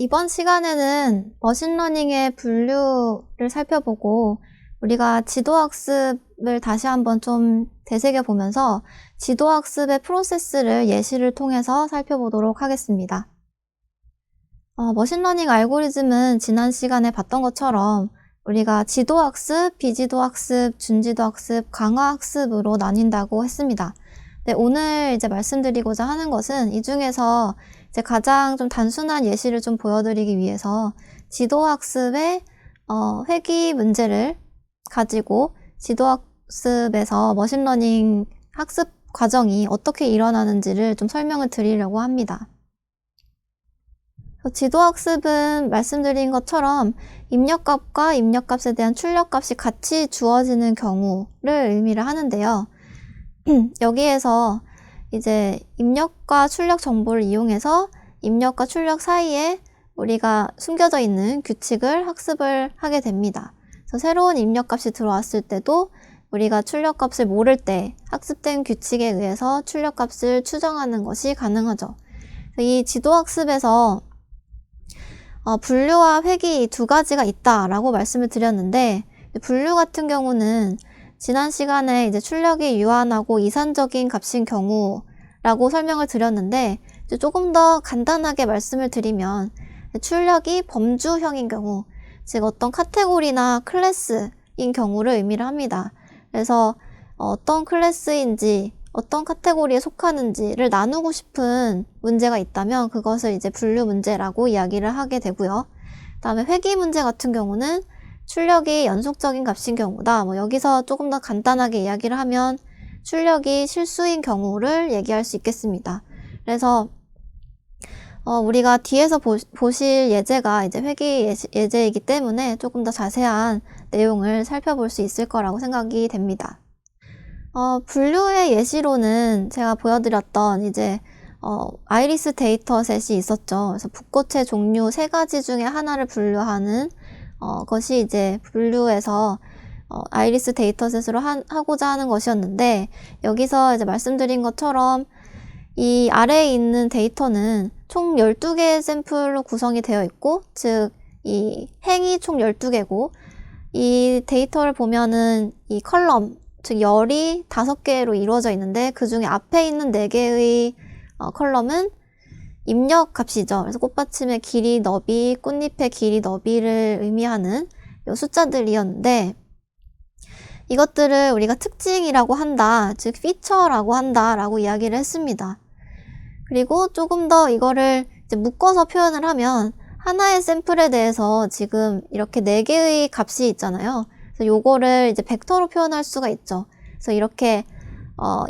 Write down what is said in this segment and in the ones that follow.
이번 시간에는 머신러닝의 분류를 살펴보고 우리가 지도학습을 다시 한번 좀 되새겨보면서 지도학습의 프로세스를 예시를 통해서 살펴보도록 하겠습니다. 머신러닝 알고리즘은 지난 시간에 봤던 것처럼 우리가 지도학습, 비지도학습, 준지도학습, 강화학습으로 나뉜다고 했습니다. 네, 오늘 이제 말씀드리고자 하는 것은 이 중에서 이제 가장 좀 단순한 예시를 좀 보여드리기 위해서 지도학습의 회귀 문제를 가지고 지도학습에서 머신러닝 학습 과정이 어떻게 일어나는지를 좀 설명을 드리려고 합니다. 지도학습은 말씀드린 것처럼 입력값과 입력값에 대한 출력값이 같이 주어지는 경우를 의미를 하는데요. 여기에서 이제 입력과 출력 정보를 이용해서 입력과 출력 사이에 우리가 숨겨져 있는 규칙을 학습을 하게 됩니다. 그래서 새로운 입력값이 들어왔을 때도 우리가 출력값을 모를 때 학습된 규칙에 의해서 출력값을 추정하는 것이 가능하죠. 이 지도학습에서 분류와 회귀 두 가지가 있다라고 말씀을 드렸는데, 분류 같은 경우는 지난 시간에 이제 출력이 유한하고 이산적인 값인 경우라고 설명을 드렸는데, 이제 조금 더 간단하게 말씀을 드리면 출력이 범주형인 경우, 즉 어떤 카테고리나 클래스인 경우를 의미를 합니다. 그래서 어떤 클래스인지 어떤 카테고리에 속하는지를 나누고 싶은 문제가 있다면 그것을 이제 분류 문제라고 이야기를 하게 되고요. 그다음에 회귀 문제 같은 경우는 출력이 연속적인 값인 경우다. 여기서 조금 더 간단하게 이야기를 하면 출력이 실수인 경우를 얘기할 수 있겠습니다. 그래서 우리가 뒤에서 보실 예제가 이제 회귀 예제이기 때문에 조금 더 자세한 내용을 살펴볼 수 있을 거라고 생각이 됩니다. 분류의 예시로는 제가 보여드렸던 이제 아이리스 데이터셋이 있었죠. 그래서 붓꽃의 종류 3가지 중에 하나를 분류하는 것이 이제 분류에서 아이리스 데이터셋으로 하고자 하는 것이었는데, 여기서 이제 말씀드린 것처럼 이 아래에 있는 데이터는 총 12개의 샘플로 구성이 되어 있고, 즉 이 행이 총 12개고 이 데이터를 보면은 이 컬럼, 즉 열이 5개로 이루어져 있는데 그 중에 앞에 있는 4개의 컬럼은 입력 값이죠. 그래서 꽃받침의 길이, 너비, 꽃잎의 길이, 너비를 의미하는 이 숫자들이었는데, 이것들을 우리가 특징이라고 한다, 즉 피처라고 한다라고 이야기를 했습니다. 그리고 조금 더 이거를 이제 묶어서 표현을 하면 하나의 샘플에 대해서 지금 이렇게 4개의 값이 있잖아요. 그래서 요거를 이제 벡터로 표현할 수가 있죠. 그래서 이렇게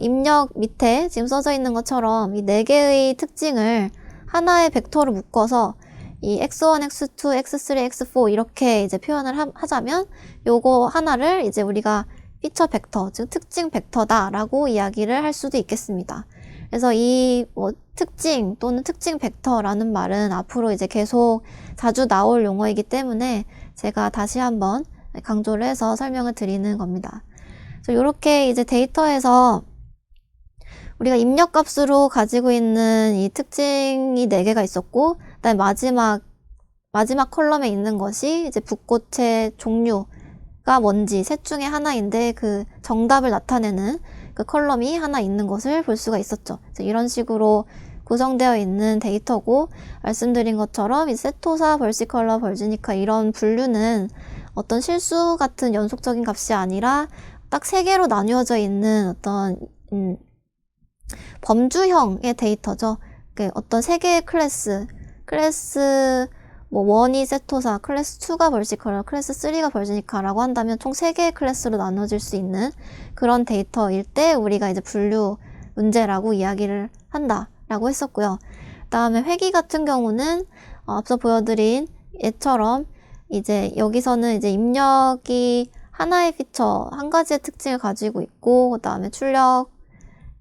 입력 밑에 지금 써져 있는 것처럼 이 4개의 특징을 하나의 벡터로 묶어서 이 x1, x2, x3, x4 이렇게 이제 표현을 하자면 요거 하나를 이제 우리가 피처 벡터, 즉 특징 벡터다라고 이야기를 할 수도 있겠습니다. 그래서 이 특징 또는 특징 벡터라는 말은 앞으로 이제 계속 자주 나올 용어이기 때문에 제가 다시 한번 강조를 해서 설명을 드리는 겁니다. 그래서 이렇게 이제 데이터에서 우리가 입력값으로 가지고 있는 이 특징이 4개가 있었고, 그다음에 마지막 컬럼에 있는 것이 이제 붓꽃의 종류가 뭔지 셋 중에 하나인데 그 정답을 나타내는 그 컬럼이 하나 있는 것을 볼 수가 있었죠. 그래서 이런 식으로 구성되어 있는 데이터고, 말씀드린 것처럼 이 세토사, 벌시컬러, 벌지니카 이런 분류는 어떤 실수 같은 연속적인 값이 아니라 딱 3개로 나뉘어져 있는 어떤 범주형의 데이터죠. 어떤 3개의 클래스 1이 세토사, 클래스 2가 벌시컬러, 클래스 3가 벌지니카라고 한다면 총 3개의 클래스로 나눠질 수 있는 그런 데이터일 때 우리가 이제 분류 문제라고 이야기를 한다라고 했었고요. 그다음에 회귀 같은 경우는 앞서 보여드린 예처럼 이제 여기서는 이제 입력이 하나의 피처, 한 가지의 특징을 가지고 있고, 그 다음에 출력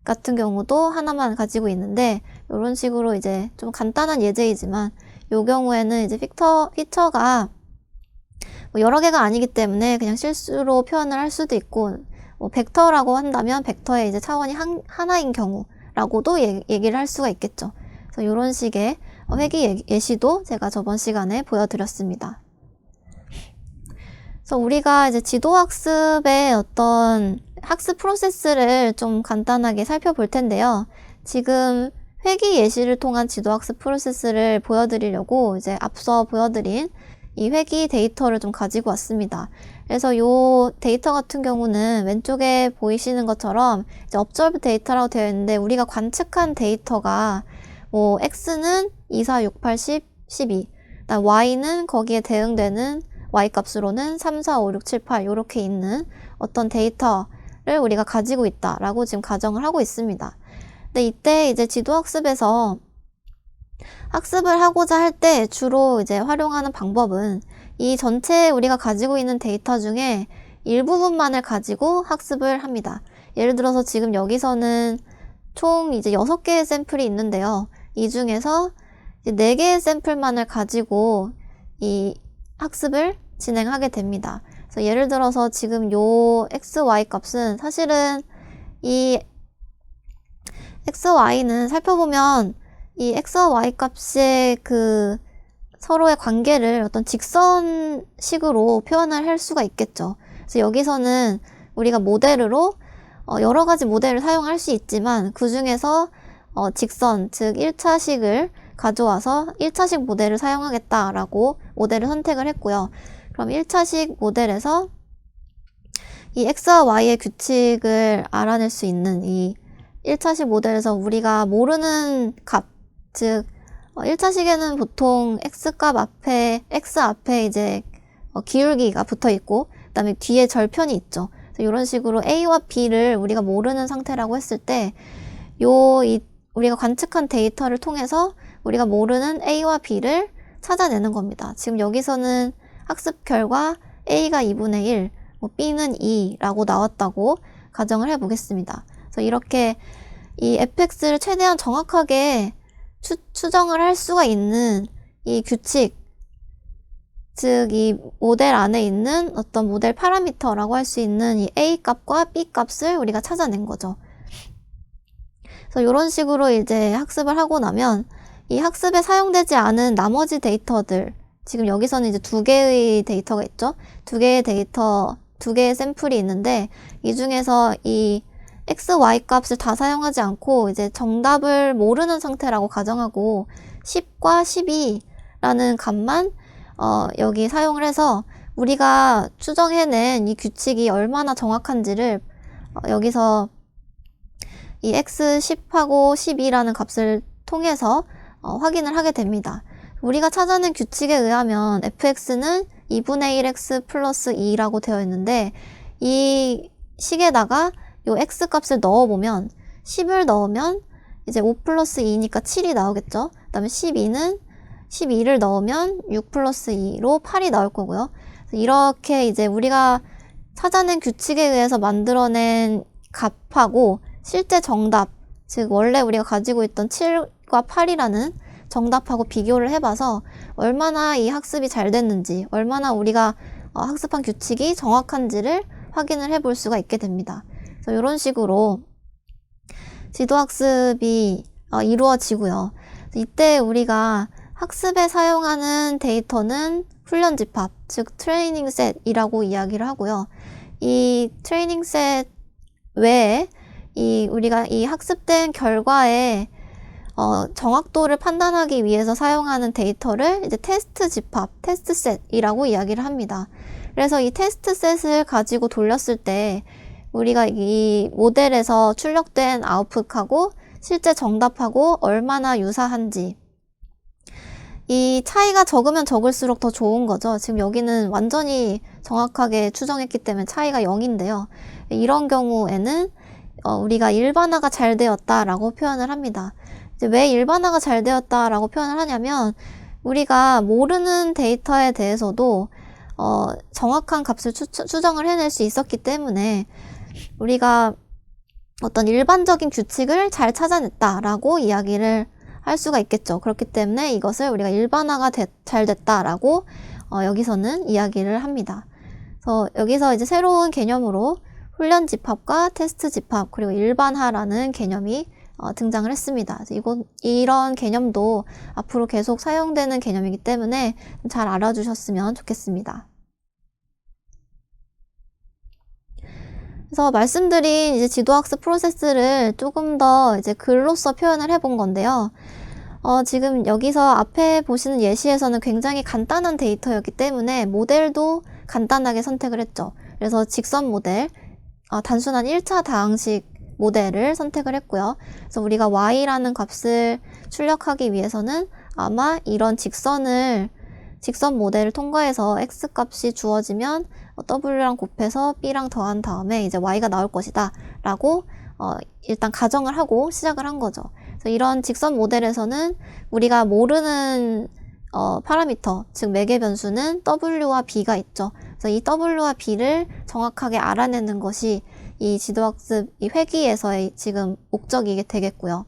같은 경우도 하나만 가지고 있는데, 이런 식으로 이제 좀 간단한 예제이지만, 이 경우에는 이제 피처가 여러 개가 아니기 때문에 그냥 실수로 표현을 할 수도 있고, 벡터라고 한다면 벡터의 이제 차원이 하나인 경우라고도 얘기를 할 수가 있겠죠. 그래서 이런 식의 회귀 예시도 제가 저번 시간에 보여드렸습니다. 그래서 우리가 이제 지도학습의 어떤 학습 프로세스를 좀 간단하게 살펴볼 텐데요. 지금 회귀 예시를 통한 지도학습 프로세스를 보여드리려고 이제 앞서 보여드린 이 회귀 데이터를 좀 가지고 왔습니다. 그래서 이 데이터 같은 경우는 왼쪽에 보이시는 것처럼 이제 observe 데이터라고 되어 있는데 우리가 관측한 데이터가 뭐 x는 2, 4, 6, 8, 10, 12, 그다음 y는 거기에 대응되는 y 값으로는 3, 4, 5, 6, 7, 8 이렇게 있는 어떤 데이터를 우리가 가지고 있다라고 지금 가정을 하고 있습니다. 근데 이때 이제 지도학습에서 학습을 하고자 할 때 주로 이제 활용하는 방법은 이 전체 우리가 가지고 있는 데이터 중에 일부분만을 가지고 학습을 합니다. 예를 들어서 지금 여기서는 총 이제 6개의 샘플이 있는데요. 이 중에서 이제 4개의 샘플만을 가지고 이 학습을 진행하게 됩니다. 그래서 예를 들어서 지금 요 x, y 값은 사실은 이 x, y는 살펴보면 이 x와 y 값의 그 서로의 관계를 어떤 직선식으로 표현을 할 수가 있겠죠. 그래서 여기서는 우리가 모델로 여러 가지 모델을 사용할 수 있지만 그 중에서 직선, 즉 1차식을 가져와서 1차식 모델을 사용하겠다라고 모델을 선택을 했고요. 그럼 1차식 모델에서 이 x와 y의 규칙을 알아낼 수 있는 이 1차식 모델에서 우리가 모르는 값, 즉 1차식에는 보통 x 앞에 이제 기울기가 붙어 있고 그 다음에 뒤에 절편이 있죠. 그래서 이런 식으로 a와 b를 우리가 모르는 상태라고 했을 때 우리가 관측한 데이터를 통해서 우리가 모르는 a와 b를 찾아내는 겁니다. 지금 여기서는 학습 결과 a가 2분의 1, b는 2라고 나왔다고 가정을 해보겠습니다. 그래서 이렇게 이 fx를 최대한 정확하게 추정을 할 수가 있는 이 규칙, 즉 이 모델 안에 있는 어떤 모델 파라미터라고 할 수 있는 이 a 값과 b 값을 우리가 찾아낸 거죠. 그래서 이런 식으로 이제 학습을 하고 나면 이 학습에 사용되지 않은 나머지 데이터들, 지금 여기서는 이제 2개의 데이터가 있죠. 2개의 샘플이 있는데 이 중에서 이 x, y 값을 다 사용하지 않고 이제 정답을 모르는 상태라고 가정하고 10과 12라는 값만 여기 사용을 해서 우리가 추정해낸 이 규칙이 얼마나 정확한지를 여기서 이 x 10하고 12라는 값을 통해서 확인을 하게 됩니다. 우리가 찾아낸 규칙에 의하면 fx는 2분의 1x 플러스 2라고 되어 있는데 이 식에다가 요 x 값을 넣어보면 10을 넣으면 이제 5 플러스 2니까 7이 나오겠죠. 그 다음에 12를 넣으면 6 플러스 2로 8이 나올 거고요. 이렇게 이제 우리가 찾아낸 규칙에 의해서 만들어낸 값하고 실제 정답, 즉 원래 우리가 가지고 있던 7과 8이라는 정답하고 비교를 해봐서 얼마나 이 학습이 잘 됐는지, 얼마나 우리가 학습한 규칙이 정확한지를 확인을 해볼 수가 있게 됩니다. 그래서 이런 식으로 지도학습이 이루어지고요. 이때 우리가 학습에 사용하는 데이터는 훈련 집합, 즉 트레이닝 셋이라고 이야기를 하고요. 이 트레이닝 셋 외에 우리가 이 학습된 결과의 정확도를 판단하기 위해서 사용하는 데이터를 이제 테스트 집합, 테스트 셋이라고 이야기를 합니다. 그래서 이 테스트 셋을 가지고 돌렸을 때 우리가 이 모델에서 출력된 아웃풋하고 실제 정답하고 얼마나 유사한지, 이 차이가 적으면 적을수록 더 좋은 거죠. 지금 여기는 완전히 정확하게 추정했기 때문에 차이가 0인데요. 이런 경우에는 우리가 일반화가 잘 되었다라고 표현을 합니다. 이제 왜 일반화가 잘 되었다라고 표현을 하냐면 우리가 모르는 데이터에 대해서도 정확한 값을 추정을 해낼 수 있었기 때문에 우리가 어떤 일반적인 규칙을 잘 찾아냈다라고 이야기를 할 수가 있겠죠. 그렇기 때문에 이것을 우리가 일반화가 잘 됐다라고 여기서는 이야기를 합니다. 그래서 여기서 이제 새로운 개념으로 훈련 집합과 테스트 집합 그리고 일반화라는 개념이 등장을 했습니다. 이런 개념도 앞으로 계속 사용되는 개념이기 때문에 잘 알아주셨으면 좋겠습니다. 그래서 말씀드린 이제 지도학습 프로세스를 조금 더 이제 글로써 표현을 해본 건데요. 지금 여기서 앞에 보시는 예시에서는 굉장히 간단한 데이터였기 때문에 모델도 간단하게 선택을 했죠. 그래서 직선 모델, 단순한 1차 다항식 모델을 선택을 했고요. 그래서 우리가 y라는 값을 출력하기 위해서는 아마 이런 직선 모델을 통과해서 x 값이 주어지면 w랑 곱해서 b랑 더한 다음에 이제 y가 나올 것이다 라고 일단 가정을 하고 시작을 한 거죠. 그래서 이런 직선 모델에서는 우리가 모르는 파라미터, 즉 매개 변수는 w와 b가 있죠. 그래서 이 w와 b를 정확하게 알아내는 것이 이 지도학습 이 회기에서의 지금 목적이게 되겠고요.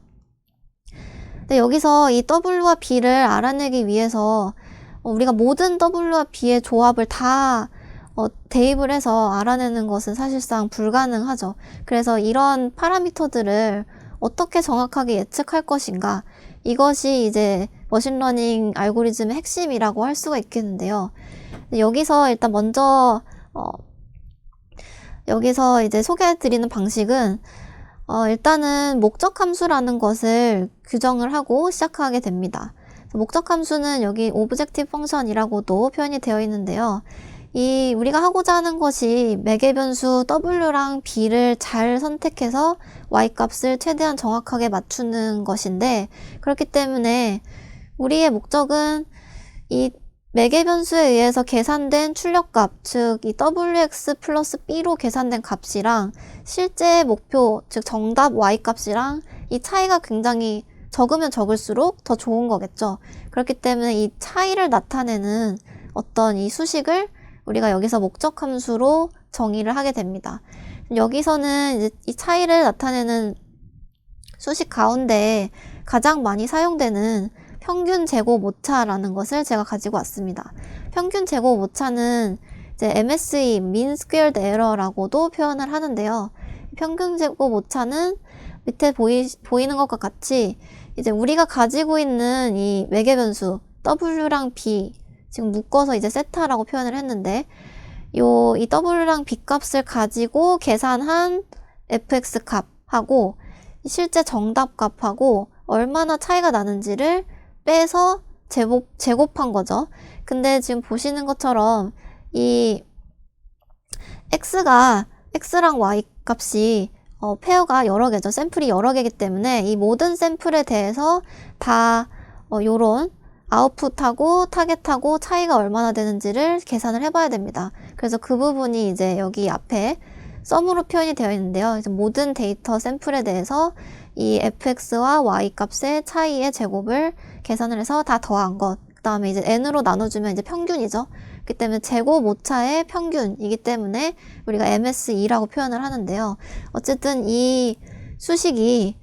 근데 여기서 이 w와 b를 알아내기 위해서 우리가 모든 w와 b의 조합을 다 대입을 해서 알아내는 것은 사실상 불가능하죠. 그래서 이런 파라미터들을 어떻게 정확하게 예측할 것인가, 이것이 이제 머신러닝 알고리즘의 핵심이라고 할 수가 있겠는데요. 여기서 일단 먼저 여기서 이제 소개해드리는 방식은 일단은 목적 함수라는 것을 규정을 하고 시작하게 됩니다. 목적 함수는 여기 오브젝티브 펑션이라고도 표현이 되어 있는데요. 우리가 하고자 하는 것이 매개 변수 w랑 b를 잘 선택해서 y 값을 최대한 정확하게 맞추는 것인데, 그렇기 때문에 우리의 목적은 이 매개 변수에 의해서 계산된 출력값, 즉 이 wx 플러스 b로 계산된 값이랑 실제 목표, 즉 정답 y 값이랑 이 차이가 굉장히 적으면 적을수록 더 좋은 거겠죠. 그렇기 때문에 이 차이를 나타내는 어떤 이 수식을 우리가 여기서 목적 함수로 정의를 하게 됩니다. 여기서는 이제 이 차이를 나타내는 수식 가운데 가장 많이 사용되는 평균 제곱 오차라는 것을 제가 가지고 왔습니다. 평균 제곱 오차는 이제 MSE, Mean Squared Error라고도 표현을 하는데요. 평균 제곱 오차는 밑에 보이는 것과 같이 이제 우리가 가지고 있는 이 매개 변수 w랑 b, 지금 묶어서 이제 세타라고 표현을 했는데, 이 w랑 b 값을 가지고 계산한 fx 값하고 실제 정답 값하고 얼마나 차이가 나는지를 빼서 제곱한 거죠. 근데 지금 보시는 것처럼 이 x랑 y 값이 페어가 여러 개죠. 샘플이 여러 개이기 때문에 이 모든 샘플에 대해서 다 요런 아웃풋하고 타겟하고 차이가 얼마나 되는지를 계산을 해봐야 됩니다. 그래서 그 부분이 이제 여기 앞에 썸으로 표현이 되어 있는데요. 그래서 모든 데이터 샘플에 대해서 이 fx와 y 값의 차이의 제곱을 계산을 해서 다 더한 것. 그 다음에 이제 n으로 나눠주면 이제 평균이죠. 그렇기 때문에 제곱 오차의 평균이기 때문에 우리가 MSE라고 표현을 하는데요. 어쨌든 이 수식이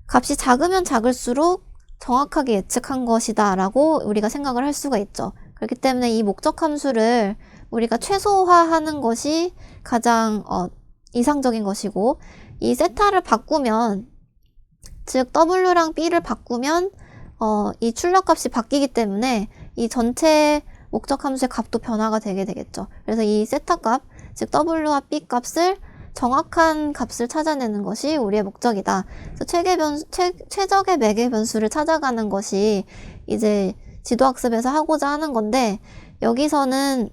값이 작으면 작을수록 정확하게 예측한 것이다 라고 우리가 생각을 할 수가 있죠. 그렇기 때문에 이 목적 함수를 우리가 최소화하는 것이 가장 이상적인 것이고, 이 세타를 바꾸면, 즉 w랑 b를 바꾸면 이 출력값이 바뀌기 때문에 이 전체 목적 함수의 값도 변화가 되게 되겠죠. 그래서 이 세타 값, 즉 w와 b 값을 정확한 값을 찾아내는 것이 우리의 목적이다. 그래서 최적의 매개 변수를 찾아가는 것이 이제 지도학습에서 하고자 하는 건데, 여기서는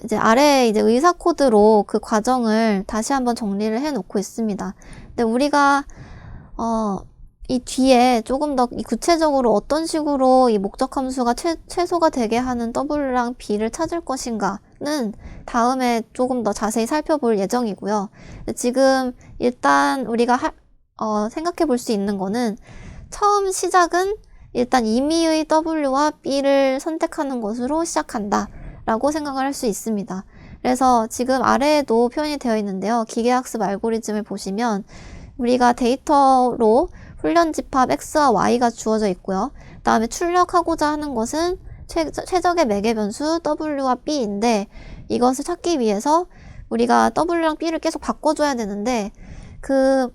이제 아래에 이제 의사 코드로 그 과정을 다시 한번 정리를 해 놓고 있습니다. 근데 우리가 이 뒤에 조금 더 구체적으로 어떤 식으로 이 목적 함수가 최소가 되게 하는 w랑 b를 찾을 것인가는 다음에 조금 더 자세히 살펴볼 예정이고요. 지금 일단 우리가 생각해 볼 수 있는 거는, 처음 시작은 일단 임의의 w와 b를 선택하는 것으로 시작한다 라고 생각을 할 수 있습니다. 그래서 지금 아래에도 표현이 되어 있는데요. 기계학습 알고리즘을 보시면 우리가 데이터로 훈련 집합 x와 y가 주어져 있고요. 그 다음에 출력하고자 하는 것은 최적의 매개 변수 w와 b인데, 이것을 찾기 위해서 우리가 w랑 b를 계속 바꿔줘야 되는데, 그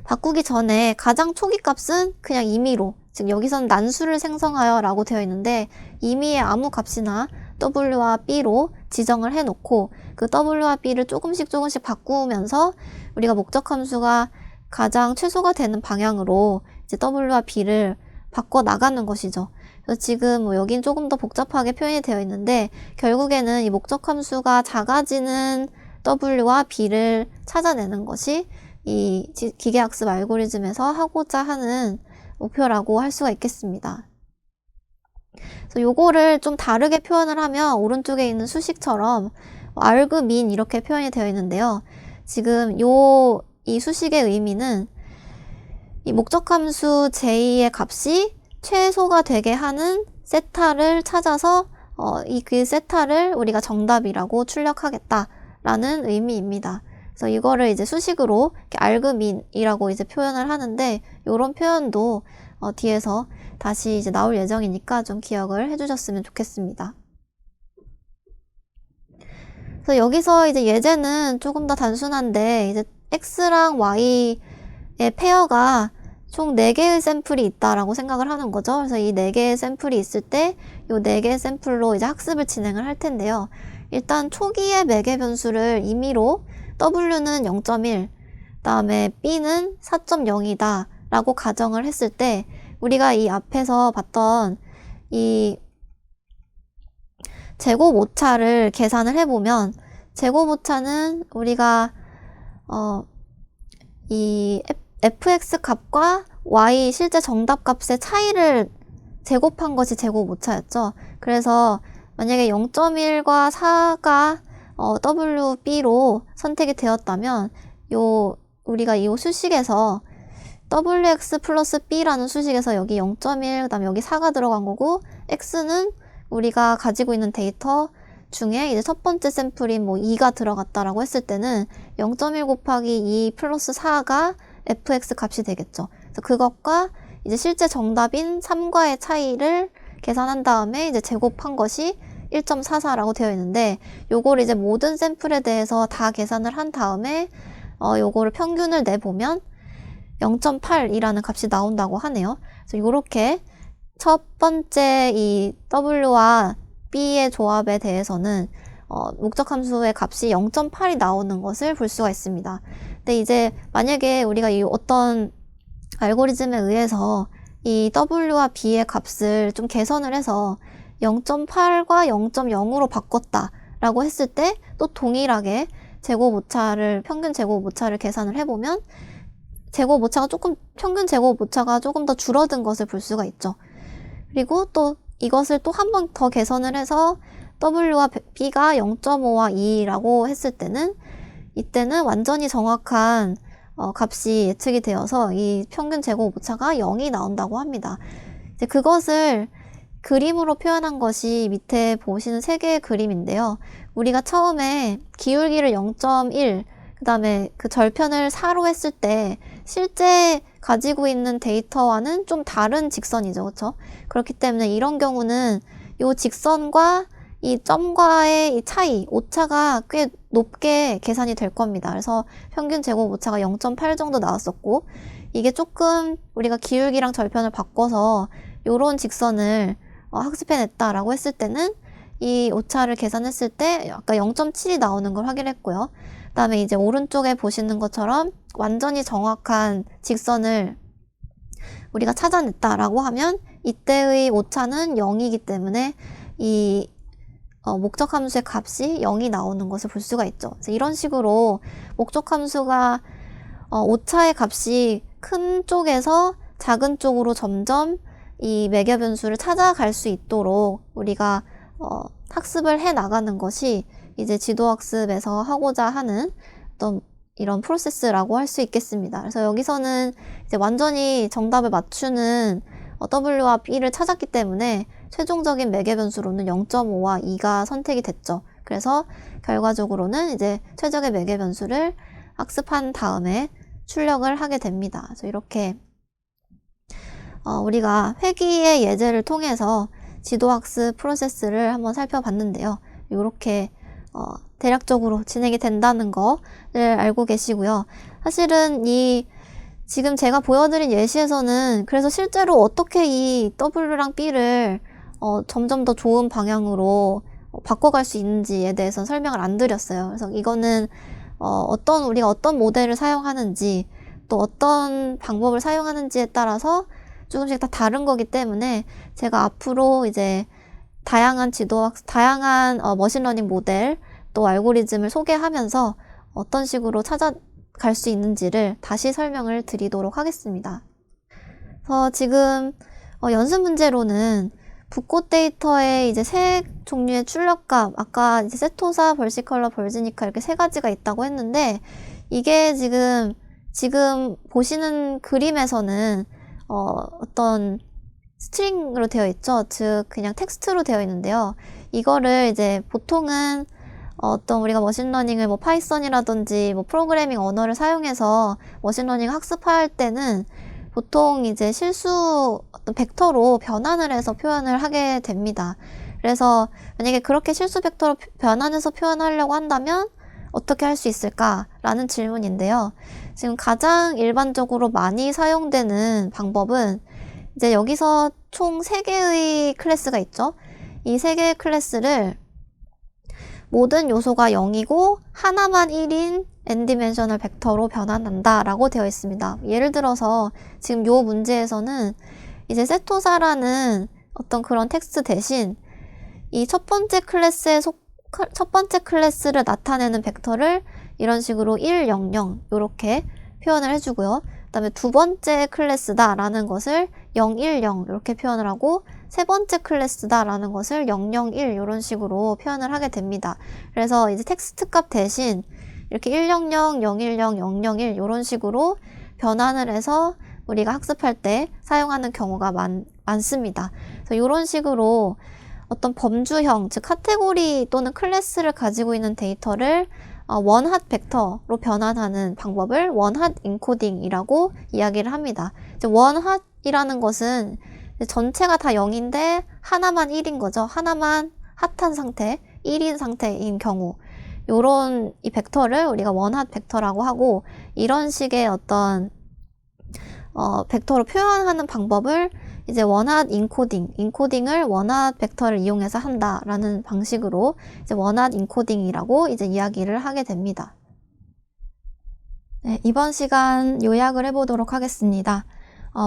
바꾸기 전에 가장 초기 값은 그냥 임의로, 즉 여기서는 난수를 생성하여 라고 되어 있는데 임의의 아무 값이나 W와 B로 지정을 해놓고 그 W와 B를 조금씩 바꾸면서 우리가 목적 함수가 가장 최소가 되는 방향으로 이제 W와 B를 바꿔 나가는 것이죠. 그래서 지금 뭐 여긴 조금 더 복잡하게 표현이 되어 있는데 결국에는 이 목적 함수가 작아지는 W와 B를 찾아내는 것이 이 기계학습 알고리즘에서 하고자 하는 목표라고 할 수가 있겠습니다. 그래서 요거를 좀 다르게 표현을 하면 오른쪽에 있는 수식처럼 argmin 이렇게 표현이 되어 있는데요. 지금 이 수식의 의미는 이 목적함수 j의 값이 최소가 되게 하는 세타를 찾아서 그 세타를 우리가 정답이라고 출력하겠다라는 의미입니다. 그래서 이거를 이제 수식으로 argmin이라고 이제 표현을 하는데 이런 표현도 뒤에서 다시 이제 나올 예정이니까 좀 기억을 해주셨으면 좋겠습니다. 그래서 여기서 이제 예제는 조금 더 단순한데 이제 x랑 y의 페어가 총 4개의 샘플이 있다라고 생각을 하는 거죠. 그래서 이 4개의 샘플이 있을 때 이 4개의 샘플로 이제 학습을 진행을 할 텐데요. 일단 초기의 매개 변수를 임의로 w는 0.1, 그다음에 b는 4.0이다 라고 가정을 했을 때 우리가 이 앞에서 봤던 이 제곱 오차를 계산을 해보면 제곱 오차는 우리가 이 fx 값과 y 실제 정답 값의 차이를 제곱한 것이 제곱 오차였죠. 그래서 만약에 0.1과 4가 wb로 선택이 되었다면 우리가 이 수식에서 wx 플러스 b라는 수식에서 여기 0.1, 그 다음에 여기 4가 들어간 거고 x는 우리가 가지고 있는 데이터 중에 이제 첫 번째 샘플인 뭐 2가 들어갔다라고 했을 때는 0.1 곱하기 2 플러스 4가 fx 값이 되겠죠. 그래서 그것과 이제 실제 정답인 3과의 차이를 계산한 다음에 이제 제곱한 것이 1.44라고 되어 있는데 요거를 이제 모든 샘플에 대해서 다 계산을 한 다음에 요거를 평균을 내보면 0.8이라는 값이 나온다고 하네요. 그래서 요렇게 첫 번째 이 W와 B의 조합에 대해서는 목적 함수의 값이 0.8이 나오는 것을 볼 수가 있습니다. 근데 이제 만약에 우리가 이 어떤 알고리즘에 의해서 이 W와 B의 값을 좀 개선을 해서 0.8과 0.0으로 바꿨다라고 했을 때 또 동일하게 평균 제곱 오차를 계산을 해보면 평균 제곱 오차가 조금 더 줄어든 것을 볼 수가 있죠. 그리고 또 이것을 또 한 번 더 개선을 해서 W와 B가 0.5와 2라고 했을 때는 이때는 완전히 정확한 값이 예측이 되어서 이 평균 제곱 오차가 0이 나온다고 합니다. 이제 그것을 그림으로 표현한 것이 밑에 보시는 3개의 그림인데요. 우리가 처음에 기울기를 0.1, 그 다음에 그 절편을 4로 했을 때 실제 가지고 있는 데이터와는 좀 다른 직선이죠. 그렇죠? 그렇기 때문에 이런 경우는 이 직선과 이 점과의 이 차이, 오차가 꽤 높게 계산이 될 겁니다. 그래서 평균 제곱 오차가 0.8 정도 나왔었고 이게 조금 우리가 기울기랑 절편을 바꿔서 이런 직선을 학습해냈다라고 했을 때는 이 오차를 계산했을 때 아까 0.7이 나오는 걸 확인했고요. 그 다음에 이제 오른쪽에 보시는 것처럼 완전히 정확한 직선을 우리가 찾아냈다라고 하면 이때의 오차는 0이기 때문에 이 목적 함수의 값이 0이 나오는 것을 볼 수가 있죠. 그래서 이런 식으로 목적 함수가 오차의 값이 큰 쪽에서 작은 쪽으로 점점 이 매개 변수를 찾아갈 수 있도록 우리가 학습을 해 나가는 것이 이제 지도학습에서 하고자 하는 어떤 이런 프로세스라고 할 수 있겠습니다. 그래서 여기서는 이제 완전히 정답을 맞추는 W와 B를 찾았기 때문에 최종적인 매개 변수로는 0.5와 2가 선택이 됐죠. 그래서 결과적으로는 이제 최적의 매개 변수를 학습한 다음에 출력을 하게 됩니다. 그래서 이렇게 우리가 회귀의 예제를 통해서 지도학습 프로세스를 한번 살펴봤는데요. 이렇게 대략적으로 진행이 된다는 거를 알고 계시고요. 사실은 지금 제가 보여드린 예시에서는 그래서 실제로 어떻게 이 W랑 B를 점점 더 좋은 방향으로 바꿔갈 수 있는지에 대해서는 설명을 안 드렸어요. 그래서 이거는 우리가 어떤 모델을 사용하는지 또 어떤 방법을 사용하는지에 따라서 조금씩 다 다른 거기 때문에 제가 앞으로 이제 다양한 머신러닝 모델 또 알고리즘을 소개하면서 어떤 식으로 찾아갈 수 있는지를 다시 설명을 드리도록 하겠습니다. 그래서 지금 연습 문제로는 붓꽃 데이터에 이제 세 종류의 출력값, 아까 이제 세토사, 벌시컬러, 벌지니카 이렇게 세 가지가 있다고 했는데 이게 지금 보시는 그림에서는 어떤 스트링으로 되어 있죠. 즉 그냥 텍스트로 되어 있는데요. 이거를 이제 보통은 우리가 머신러닝을 뭐 파이썬이라든지 뭐 프로그래밍 언어를 사용해서 머신러닝 학습할 때는 보통 이제 어떤 벡터로 변환을 해서 표현을 하게 됩니다. 그래서 만약에 그렇게 실수 벡터로 변환해서 표현하려고 한다면 어떻게 할 수 있을까라는 질문인데요. 지금 가장 일반적으로 많이 사용되는 방법은 이제 여기서 총 3개의 클래스가 있죠. 이 3개의 클래스를 모든 요소가 0이고 하나만 1인 n디멘셔널 벡터로 변환한다 라고 되어 있습니다. 예를 들어서 지금 요 문제에서는 이제 세토사라는 어떤 그런 텍스트 대신 이 첫 번째 클래스를 나타내는 벡터를 이런 식으로 1, 0, 0 이렇게 표현을 해주고요. 그 다음에 두 번째 클래스다 라는 것을 0, 1, 0 이렇게 표현을 하고 세 번째 클래스다 라는 것을 0, 0, 1 이런 식으로 표현을 하게 됩니다. 그래서 이제 텍스트 값 대신 이렇게 100, 010, 001 이런 식으로 변환을 해서 우리가 학습할 때 사용하는 경우가 많습니다. 그래서 이런 식으로 어떤 범주형, 즉 카테고리 또는 클래스를 가지고 있는 데이터를 원핫 벡터로 변환하는 방법을 원핫 인코딩이라고 이야기를 합니다. 원핫이라는 것은 전체가 다 0인데 하나만 1인 거죠. 하나만 핫한 상태, 1인 상태인 경우 요런 이 벡터를 우리가 원핫 벡터라고 하고 이런 식의 어떤 벡터로 표현하는 방법을 이제 원핫 인코딩을 원핫 벡터를 이용해서 한다라는 방식으로 이제 원핫 인코딩이라고 이제 이야기를 하게 됩니다. 네, 이번 시간 요약을 해보도록 하겠습니다.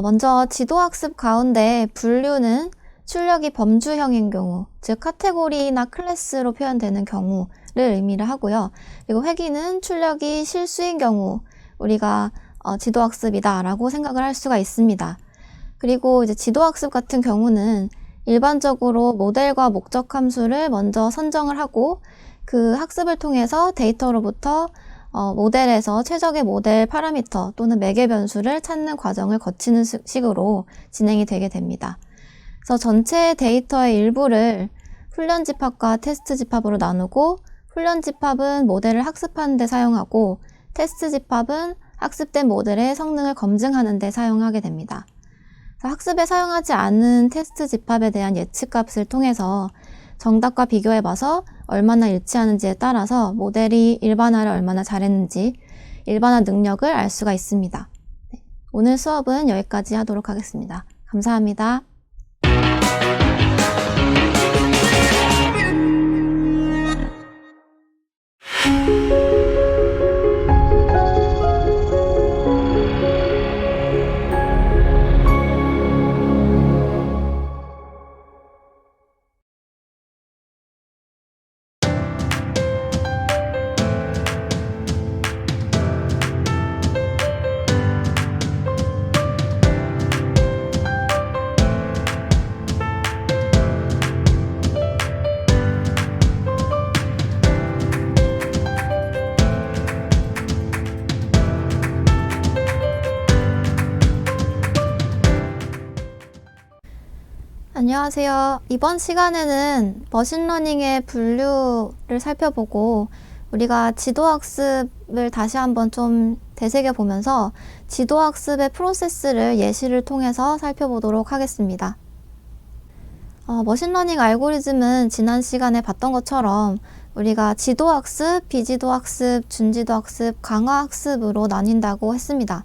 먼저 지도학습 가운데 분류는 출력이 범주형인 경우, 즉 카테고리나 클래스로 표현되는 경우를 의미를 하고요. 그리고 회귀는 출력이 실수인 경우 우리가 지도학습이다 라고 생각을 할 수가 있습니다. 그리고 이제 지도학습 같은 경우는 일반적으로 모델과 목적 함수를 먼저 선정을 하고 그 학습을 통해서 데이터로부터 모델에서 최적의 모델 파라미터 또는 매개 변수를 찾는 과정을 거치는 식으로 진행이 되게 됩니다. 그래서 전체 데이터의 일부를 훈련 집합과 테스트 집합으로 나누고 훈련 집합은 모델을 학습하는 데 사용하고 테스트 집합은 학습된 모델의 성능을 검증하는 데 사용하게 됩니다. 학습에 사용하지 않은 테스트 집합에 대한 예측값을 통해서 정답과 비교해봐서 얼마나 일치하는지에 따라서 모델이 일반화를 얼마나 잘했는지 일반화 능력을 알 수가 있습니다. 네, 오늘 수업은 여기까지 하도록 하겠습니다. 감사합니다. 안녕하세요. 이번 시간에는 머신러닝의 분류를 살펴보고 우리가 지도학습을 다시 한번 좀 되새겨보면서 지도학습의 프로세스를 예시를 통해서 살펴보도록 하겠습니다. 머신러닝 알고리즘은 지난 시간에 봤던 것처럼 우리가 지도학습, 비지도학습, 준지도학습, 강화학습으로 나뉜다고 했습니다.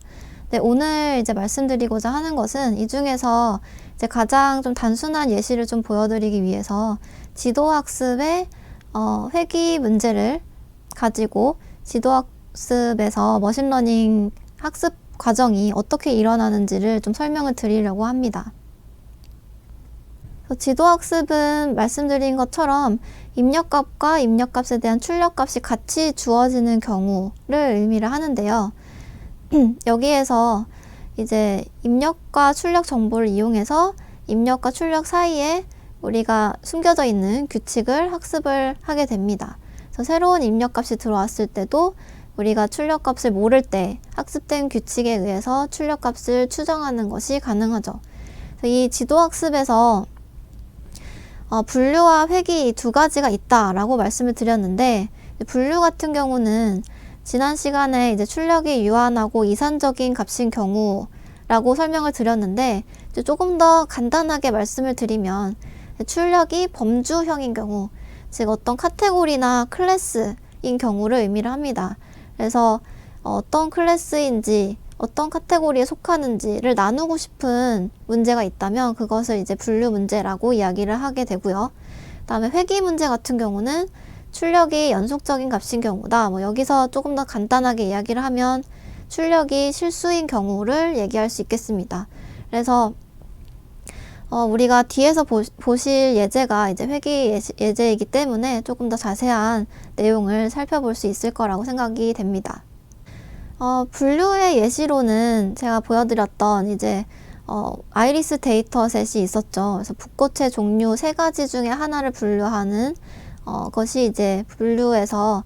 네, 오늘 이제 말씀드리고자 하는 것은 이 중에서 이제 가장 좀 단순한 예시를 좀 보여드리기 위해서 지도학습의 회귀 문제를 가지고 지도학습에서 머신러닝 학습 과정이 어떻게 일어나는지를 좀 설명을 드리려고 합니다. 지도학습은 말씀드린 것처럼 입력값과 입력값에 대한 출력값이 같이 주어지는 경우를 의미를 하는데요. 여기에서 이제 입력과 출력 정보를 이용해서 입력과 출력 사이에 우리가 숨겨져 있는 규칙을 학습을 하게 됩니다. 그래서 새로운 입력값이 들어왔을 때도 우리가 출력값을 모를 때 학습된 규칙에 의해서 출력값을 추정하는 것이 가능하죠. 이 지도학습에서 분류와 회귀 두 가지가 있다라고 말씀을 드렸는데, 분류 같은 경우는 지난 시간에 이제 출력이 유한하고 이산적인 값인 경우라고 설명을 드렸는데, 이제 조금 더 간단하게 말씀을 드리면 출력이 범주형인 경우, 즉 어떤 카테고리나 클래스인 경우를 의미를 합니다. 그래서 어떤 클래스인지 어떤 카테고리에 속하는지를 나누고 싶은 문제가 있다면 그것을 이제 분류 문제라고 이야기를 하게 되고요. 그다음에 회귀 문제 같은 경우는 출력이 연속적인 값인 경우다. 여기서 조금 더 간단하게 이야기를 하면 출력이 실수인 경우를 얘기할 수 있겠습니다. 그래서 우리가 뒤에서 보실 예제가 이제 회귀 예제이기 때문에 조금 더 자세한 내용을 살펴볼 수 있을 거라고 생각이 됩니다. 분류의 예시로는 제가 보여드렸던 이제 아이리스 데이터셋이 있었죠. 그래서 붓꽃의 종류 3가지 중에 하나를 분류하는 것이 이제 분류에서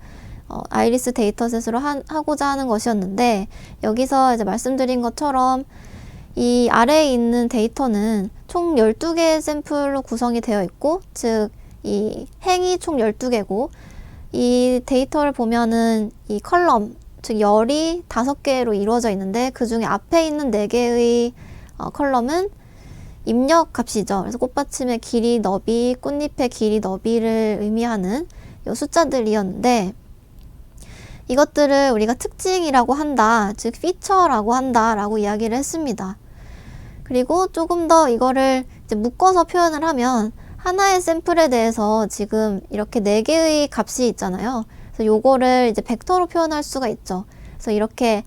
아이리스 데이터셋으로 하고자 하는 것이었는데, 여기서 이제 말씀드린 것처럼 이 아래에 있는 데이터는 총 12개의 샘플로 구성이 되어 있고, 즉 이 행이 총 12개고 이 데이터를 보면은 이 컬럼, 즉 열이 5개로 이루어져 있는데 그 중에 앞에 있는 4개의 컬럼은 입력 값이죠. 그래서 꽃받침의 길이, 너비, 꽃잎의 길이, 너비를 의미하는 이 숫자들이었는데, 이것들을 우리가 특징이라고 한다, 즉 피처라고 한다 라고 이야기를 했습니다. 그리고 조금 더 이거를 이제 묶어서 표현을 하면 하나의 샘플에 대해서 지금 이렇게 4개의 값이 있잖아요. 그래서 요거를 이제 벡터로 표현할 수가 있죠. 그래서 이렇게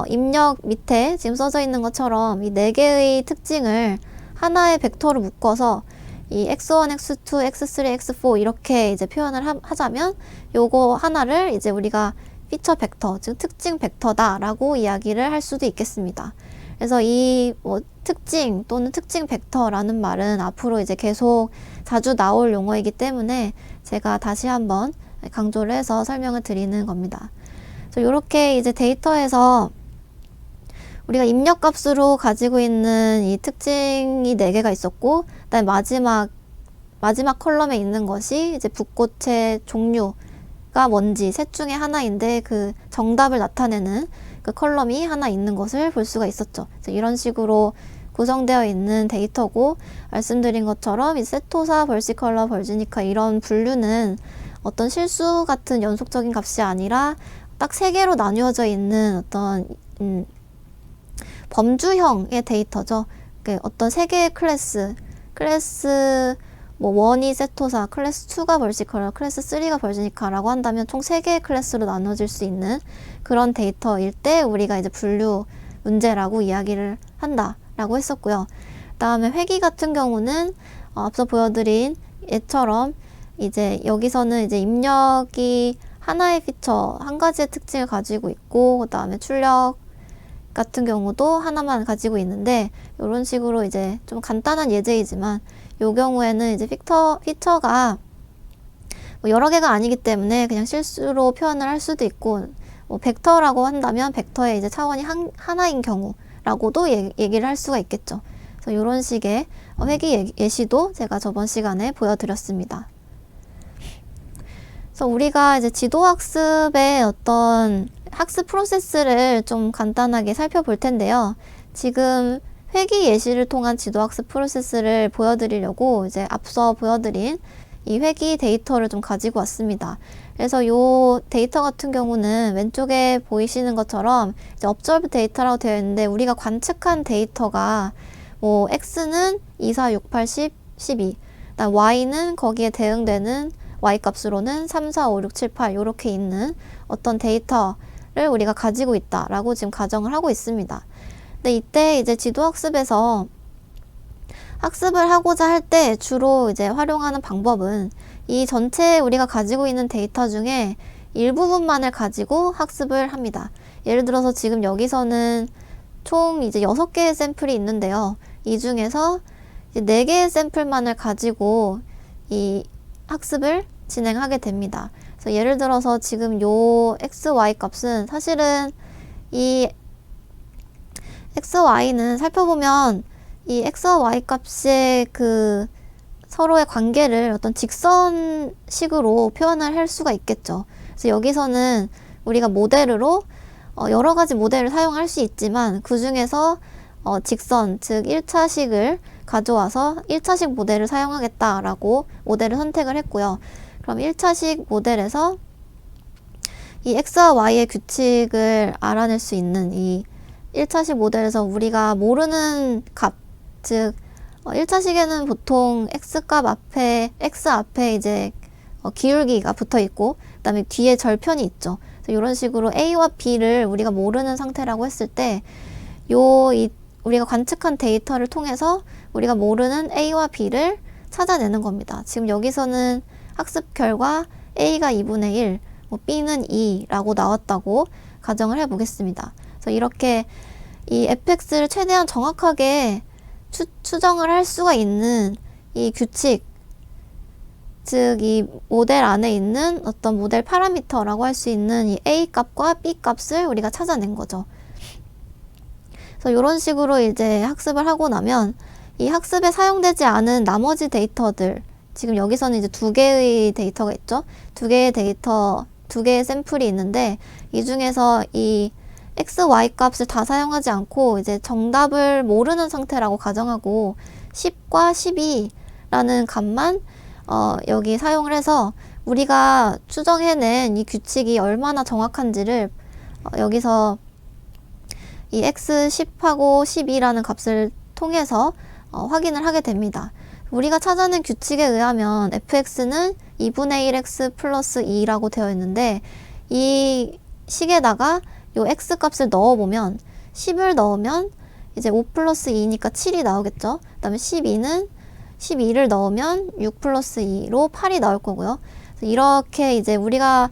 입력 밑에 지금 써져 있는 것처럼 이 4개의 특징을 하나의 벡터로 묶어서 이 x1, x2, x3, x4 이렇게 이제 표현을 하자면 요거 하나를 이제 우리가 피처 벡터, 즉 특징 벡터다 라고 이야기를 할 수도 있겠습니다. 그래서 이 특징 또는 특징 벡터라는 말은 앞으로 이제 계속 자주 나올 용어이기 때문에 제가 다시 한번 강조를 해서 설명을 드리는 겁니다. 그래서 이렇게 이제 데이터에서 우리가 입력값으로 가지고 있는 이 특징이 4개가 있었고, 그다음에 마지막 컬럼에 있는 것이 이제 붓꽃의 종류가 뭔지 셋 중에 하나인데 그 정답을 나타내는 그 컬럼이 하나 있는 것을 볼 수가 있었죠. 그래서 이런 식으로 구성되어 있는 데이터고, 말씀드린 것처럼 이 세토사, 벌시컬러, 벌지니카 이런 분류는 어떤 실수 같은 연속적인 값이 아니라 딱 3개로 나뉘어져 있는 어떤 범주형의 데이터죠. 어떤 3개의 클래스 1이 세토사, 클래스 2가 벌시컬러, 클래스 3가 벌지니카라고 한다면 총 3개의 클래스로 나눠질 수 있는 그런 데이터일 때 우리가 이제 분류 문제라고 이야기를 한다라고 했었고요. 그다음에 회귀 같은 경우는 앞서 보여드린 예처럼 이제 여기서는 이제 입력이 하나의 피처, 한 가지의 특징을 가지고 있고, 그 다음에 출력 같은 경우도 하나만 가지고 있는데, 이런 식으로 이제 좀 간단한 예제이지만 이 경우에는 이제 피처가 여러 개가 아니기 때문에 그냥 실수로 표현을 할 수도 있고, 벡터라고 한다면 벡터의 이제 차원이 하나인 경우라고도 얘기를 할 수가 있겠죠. 그래서 이런 식의 회귀 예시도 제가 저번 시간에 보여드렸습니다. 그래서 우리가 이제 지도학습의 어떤 학습 프로세스를 좀 간단하게 살펴볼 텐데요. 지금 회귀 예시를 통한 지도학습 프로세스를 보여드리려고 이제 앞서 보여드린 이 회귀 데이터를 좀 가지고 왔습니다. 그래서 요 데이터 같은 경우는 왼쪽에 보이시는 것처럼 이제 observed 데이터라고 되어 있는데, 우리가 관측한 데이터가 뭐 x는 2, 4, 6, 8, 10, 12, 그다음 y는 거기에 대응되는 y 값으로는 3, 4, 5, 6, 7, 8 이렇게 있는 어떤 데이터를 우리가 가지고 있다라고 지금 가정을 하고 있습니다. 근데 이때 이제 지도학습에서 학습을 하고자 할 때 주로 이제 활용하는 방법은 이 전체 우리가 가지고 있는 데이터 중에 일부분만을 가지고 학습을 합니다. 예를 들어서 지금 여기서는 총 이제 6개의 샘플이 있는데요. 이 중에서 이제 4개의 샘플만을 가지고 이 학습을 진행하게 됩니다. 그래서 예를 들어서 지금 요 x, y 값은 사실은 이 x, y는 살펴보면 이 x와 y 값의 그 서로의 관계를 어떤 직선식으로 표현을 할 수가 있겠죠. 그래서 여기서는 우리가 모델으로 여러 가지 모델을 사용할 수 있지만, 그 중에서 직선, 즉 1차식을 가져와서 1차식 모델을 사용하겠다라고 모델을 선택을 했고요. 그럼 1차식 모델에서 이 x와 y의 규칙을 알아낼 수 있는 이 1차식 모델에서 우리가 모르는 값, 즉 1차식에는 보통 x 앞에 이제 기울기가 붙어 있고, 그 다음에 뒤에 절편이 있죠. 그래서 이런 식으로 a와 b를 우리가 모르는 상태라고 했을 때 우리가 관측한 데이터를 통해서 우리가 모르는 a와 b를 찾아내는 겁니다. 지금 여기서는 학습 결과 a가 2분의 1, b는 2라고 나왔다고 가정을 해보겠습니다. 그래서 이렇게 이 fx를 최대한 정확하게 추정을 할 수가 있는 이 규칙, 즉 이 모델 안에 있는 어떤 모델 파라미터라고 할 수 있는 이 a 값과 b 값을 우리가 찾아낸 거죠. 그래서 이런 식으로 이제 학습을 하고 나면 이 학습에 사용되지 않은 나머지 데이터들, 지금 여기서는 이제 2개의 데이터가 있죠. 2개의 샘플이 있는데, 이 중에서 이 x, y 값을 다 사용하지 않고 이제 정답을 모르는 상태라고 가정하고 10과 12라는 값만 여기 사용을 해서 우리가 추정해낸 이 규칙이 얼마나 정확한지를 여기서 이 x 10하고 12라는 값을 통해서 확인을 하게 됩니다. 우리가 찾아낸 규칙에 의하면 fx는 2분의 1x 플러스 2라고 되어 있는데, 이 식에다가 요 x 값을 넣어보면 10을 넣으면 이제 5 플러스 2니까 7이 나오겠죠. 그 다음에 12를 넣으면 6 플러스 2로 8이 나올 거고요. 그래서 이렇게 이제 우리가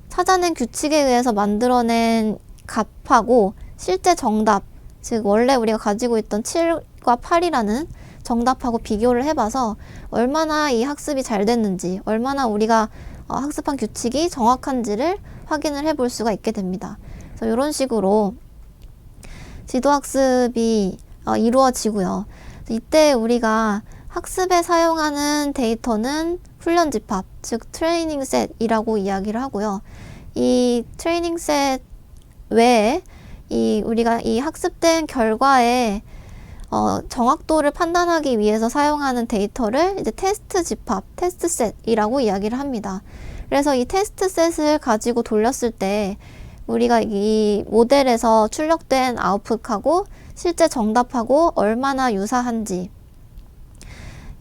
찾아낸 규칙에 의해서 만들어낸 값하고 실제 정답, 즉 원래 우리가 가지고 있던 7과 8이라는 정답하고 비교를 해봐서 얼마나 이 학습이 잘 됐는지, 얼마나 우리가 학습한 규칙이 정확한지를 확인을 해볼 수가 있게 됩니다. 그래서 이런 식으로 지도학습이 이루어지고요. 이때 우리가 학습에 사용하는 데이터는 훈련 집합, 즉 트레이닝 셋이라고 이야기를 하고요. 이 트레이닝 셋 외에 우리가 이 학습된 결과의 정확도를 판단하기 위해서 사용하는 데이터를 이제 테스트 집합, 테스트 셋이라고 이야기를 합니다. 그래서 이 테스트 셋을 가지고 돌렸을 때 우리가 이 모델에서 출력된 아웃풋하고 실제 정답하고 얼마나 유사한지,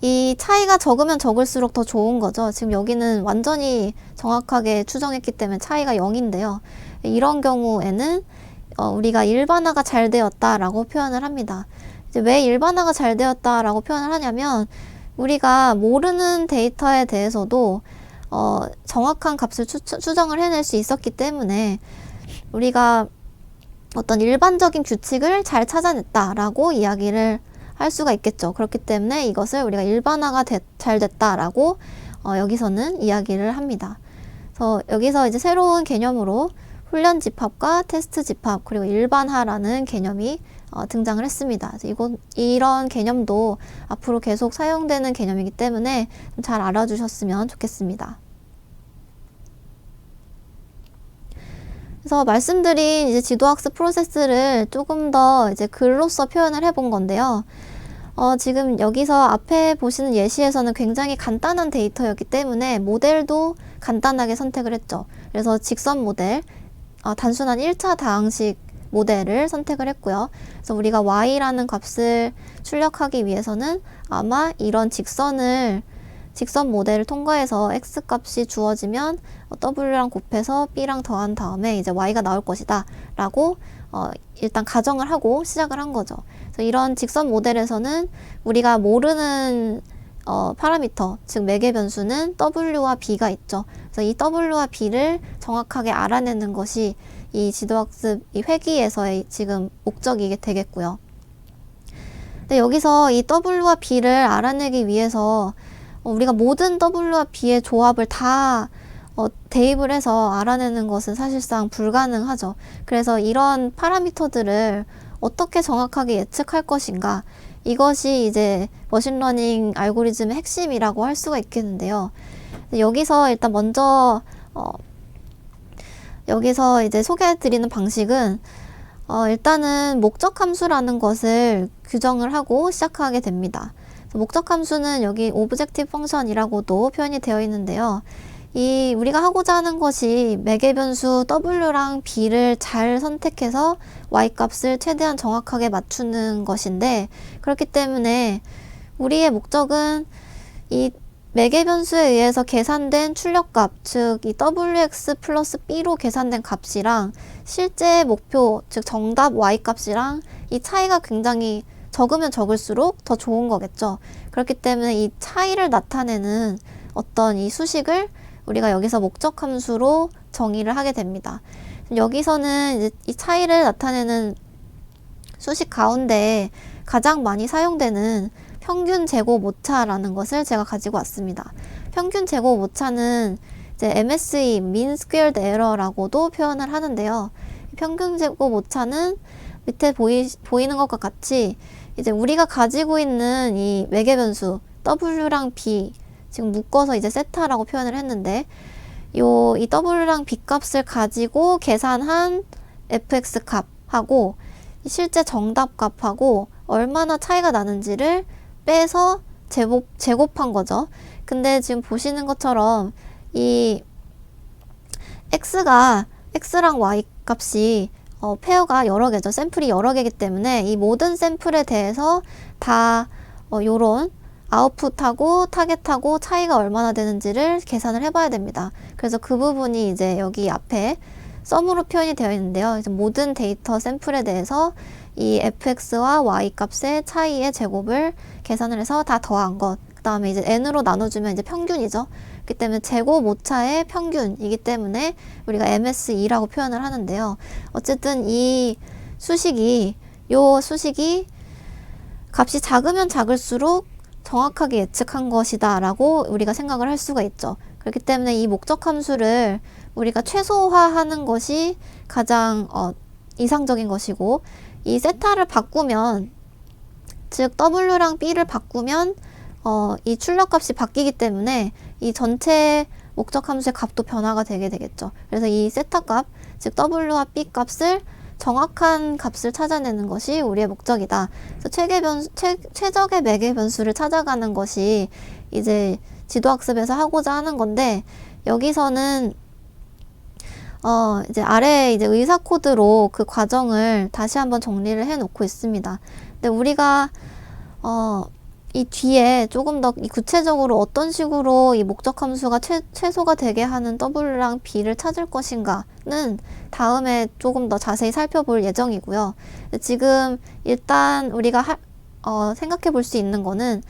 이 차이가 적으면 적을수록 더 좋은 거죠. 지금 여기는 완전히 정확하게 추정했기 때문에 차이가 0인데요. 이런 경우에는 우리가 일반화가 잘 되었다라고 표현을 합니다. 이제 왜 일반화가 잘 되었다라고 표현을 하냐면, 우리가 모르는 데이터에 대해서도 정확한 값을 추정을 해낼 수 있었기 때문에 우리가 어떤 일반적인 규칙을 잘 찾아냈다라고 이야기를 할 수가 있겠죠. 그렇기 때문에 이것을 우리가 일반화가 잘 됐다라고 여기서는 이야기를 합니다. 그래서 여기서 이제 새로운 개념으로 훈련 집합과 테스트 집합, 그리고 일반화라는 개념이 등장을 했습니다. 그래서 이런 개념도 앞으로 계속 사용되는 개념이기 때문에 좀 잘 알아주셨으면 좋겠습니다. 그래서 말씀드린 이제 지도학습 프로세스를 조금 더 이제 글로써 표현을 해본 건데요. 지금 여기서 앞에 보시는 예시에서는 굉장히 간단한 데이터였기 때문에 모델도 간단하게 선택을 했죠. 그래서 직선 모델, 단순한 1차 다항식 모델을 선택을 했고요. 그래서 우리가 y라는 값을 출력하기 위해서는 아마 이런 직선 모델을 통과해서 x 값이 주어지면 w랑 곱해서 b랑 더한 다음에 이제 y가 나올 것이다 라고 일단 가정을 하고 시작을 한 거죠. 그래서 이런 직선 모델에서는 우리가 모르는 파라미터, 즉 매개 변수는 w와 b가 있죠. 그래서 이 w와 b를 정확하게 알아내는 것이 이 지도학습 이 회기에서의 지금 목적이게 되겠고요. 근데 여기서 이 w와 b를 알아내기 위해서 우리가 모든 w와 b의 조합을 다 대입을 해서 알아내는 것은 사실상 불가능하죠. 그래서 이런 파라미터들을 어떻게 정확하게 예측할 것인가, 이것이 이제 머신러닝 알고리즘의 핵심이라고 할 수가 있겠는데요. 여기서 일단 먼저 여기서 이제 소개해드리는 방식은 일단은 목적 함수라는 것을 규정을 하고 시작하게 됩니다. 목적 함수는 여기 오브젝티브 펑션이라고도 표현이 되어 있는데요. 우리가 하고자 하는 것이 매개 변수 w랑 b를 잘 선택해서 y 값을 최대한 정확하게 맞추는 것인데, 그렇기 때문에 우리의 목적은 이 매개 변수에 의해서 계산된 출력값, 즉 이 wx 플러스 b로 계산된 값이랑 실제 목표, 즉 정답 y 값이랑 이 차이가 굉장히 적으면 적을수록 더 좋은 거겠죠. 그렇기 때문에 이 차이를 나타내는 어떤 이 수식을 우리가 여기서 목적 함수로 정의를 하게 됩니다. 여기서는 이제 이 차이를 나타내는 수식 가운데 가장 많이 사용되는 평균 제곱 오차라는 것을 제가 가지고 왔습니다. 평균 제곱 오차는 이제 MSE, Mean Squared Error라고도 표현을 하는데요. 평균 제곱 오차는 밑에 보이는 것과 같이 이제 우리가 가지고 있는 이 매개 변수 w랑 b, 지금 묶어서 이제 세타라고 표현을 했는데, 이 w랑 b 값을 가지고 계산한 fx 값하고 실제 정답 값하고 얼마나 차이가 나는지를 빼서 제곱한 거죠. 근데 지금 보시는 것처럼 이 x랑 y 값이 페어가 여러 개죠. 샘플이 여러 개이기 때문에 이 모든 샘플에 대해서 다 요런 아웃풋하고 타겟하고 차이가 얼마나 되는지를 계산을 해봐야 됩니다. 그래서 그 부분이 이제 여기 앞에 썸으로 표현이 되어 있는데요. 이제 모든 데이터 샘플에 대해서 이 fx와 y 값의 차이의 제곱을 계산을 해서 다 더한 것. 그 다음에 이제 n으로 나눠주면 이제 평균이죠. 그렇기 때문에 제곱 오차의 평균이기 때문에 우리가 MSE라고 표현을 하는데요. 어쨌든 이 수식이 값이 작으면 작을수록 정확하게 예측한 것이다 라고 우리가 생각을 할 수가 있죠. 그렇기 때문에 이 목적 함수를 우리가 최소화하는 것이 가장 이상적인 것이고, 이 세타를 바꾸면, 즉 w랑 b를 바꾸면 이 출력값이 바뀌기 때문에 이 전체 목적 함수의 값도 변화가 되게 되겠죠. 그래서 이 세타 값, 즉 w와 b 값을 정확한 값을 찾아내는 것이 우리의 목적이다. 그래서 최적의 매개 변수를 찾아가는 것이 이제 지도학습에서 하고자 하는 건데, 여기서는 이제 아래 이제 의사 코드로 그 과정을 다시 한번 정리를 해 놓고 있습니다. 근데 우리가 이 뒤에 조금 더 구체적으로 어떤 식으로 이 목적 함수가 최소가 되게 하는 w랑 b를 찾을 것인가는 다음에 조금 더 자세히 살펴볼 예정이고요. 지금 일단 우리가 생각해 볼 수 있는 거는,